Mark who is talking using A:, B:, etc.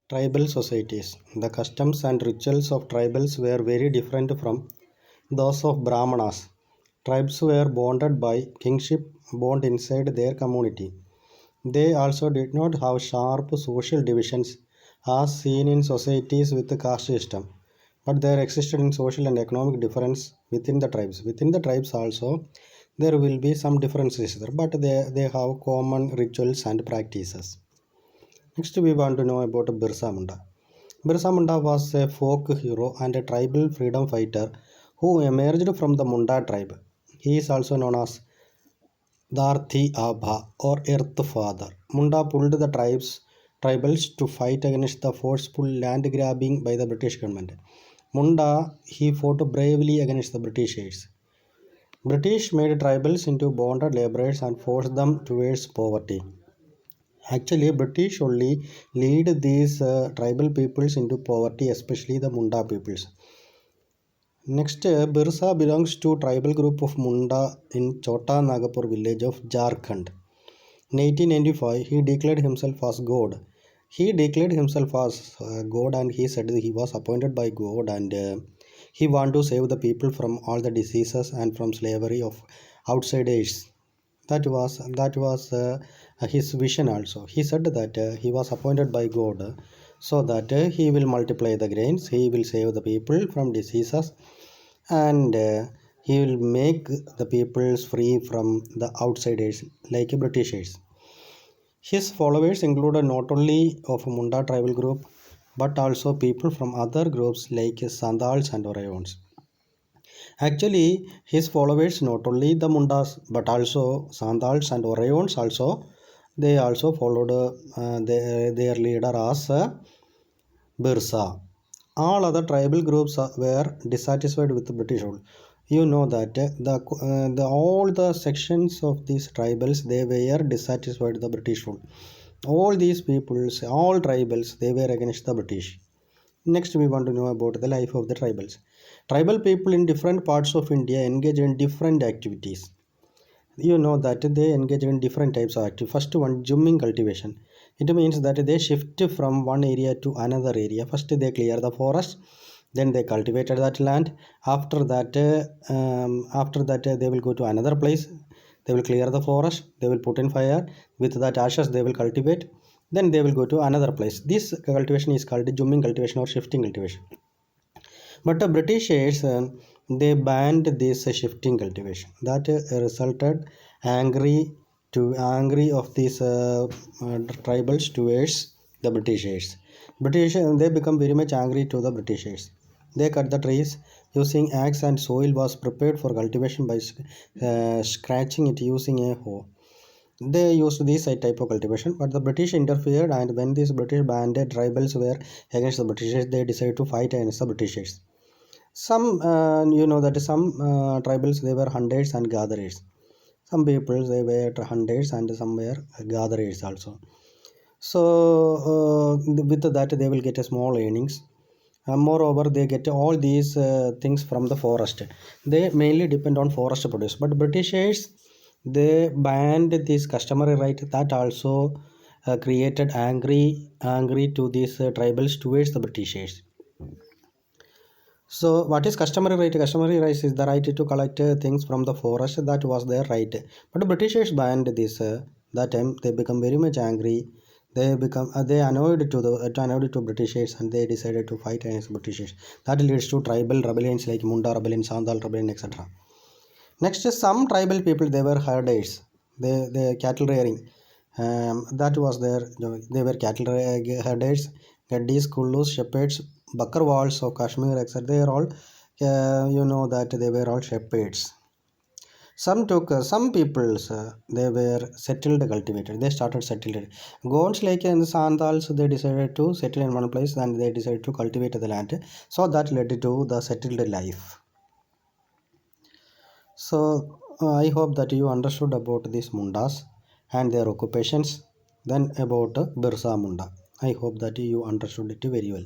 A: Tribal societies. The customs and rituals of tribals were very different from those of Brahmanas. Tribes were bonded by kingship bond inside their community. They also did not have sharp social divisions as seen in societies with the caste system, but there existed in social and economic difference within the tribes. Within the tribes also there will be some differences there, but they have common rituals and practices. Next, we want to know about Birsa Munda. Birsa Munda was a folk hero and a tribal freedom fighter who emerged from the Munda tribe. He is also known as Dharti Abha or Earth Father. Munda pulled the tribals to fight against the forceful land grabbing by the British government. Munda he fought bravely against the Britishers. British made tribals into bonded laborers and forced them towards poverty. Actually, British only lead these tribal peoples into poverty, especially the Munda peoples. Next, Birsa belongs to tribal group of Munda in Chota Nagapur village of Jharkhand. In 1895, he declared himself as God. He declared himself as God, and he said that he was appointed by God, and he wanted to save the people from all the diseases and from slavery of outsiders. That was his vision also. He said that he was appointed by God so that he will multiply the grains, he will save the people from diseases, and he will make the peoples free from the outsiders like Britishers. His followers included not only of Munda tribal group but also people from other groups like Sandals and Orayons. Actually, his followers not only the Mundas but also Sandals and Orayons also they also followed their leader as Birsa. All other tribal groups were dissatisfied with the British rule. You know that all the sections of these tribals they were dissatisfied with the British rule. All these peoples, all tribals, they were against the British. Next, we want to know about the life of the tribals. Tribal people in different parts of India engage in different activities. You know that they engage in different types of activity. First one, jumming cultivation. It means that they shift from one area to another area. First they clear the forest, then they cultivated that land. After that they will go to another place. They will clear the forest. They will put in fire. With that ashes they will cultivate. Then they will go to another place. This cultivation is called jumming cultivation or shifting cultivation. But the Britishers they banned this shifting cultivation. That resulted angry angry of these tribals towards the Britishers. British they become very much angry to the Britishers. They cut the trees using axe and soil was prepared for cultivation by scratching it using a hoe. They used this type of cultivation, but the British interfered, and when these British banded tribals were against the Britishers, they decided to fight against the Britishers. Some, you know that some tribals they were hunters and gatherers. Some people they were hunters and some were gatherers also. So with that they will get a small earnings. Moreover, they get all these things from the forest. They mainly depend on forest produce. But Britishers they banned this customary right that also created angry to these tribals towards the Britishers. So, what is customary right? Customary right is the right to collect things from the forest. That was their right. But the Britishers banned this. That time they become very much angry. They annoyed to annoyed to Britishers, and they decided to fight against Britishers. That leads to tribal rebellions like Munda rebellion, Sandal rebellion, etc. Next, some tribal people they were herders. They cattle rearing. That was their they were cattle herders, Gaddis, Kullus, shepherds, Bakarwals of Kashmir, etc. They are all you know that they were all shepherds. Some peoples they were settled cultivated. They started settled. Gonds like and Sandals they decided to settle in one place and they decided to cultivate the land. So that led to the settled life. So I hope that you understood about these Mundas and their occupations, then about Birsa Munda. I hope that you understood it very well.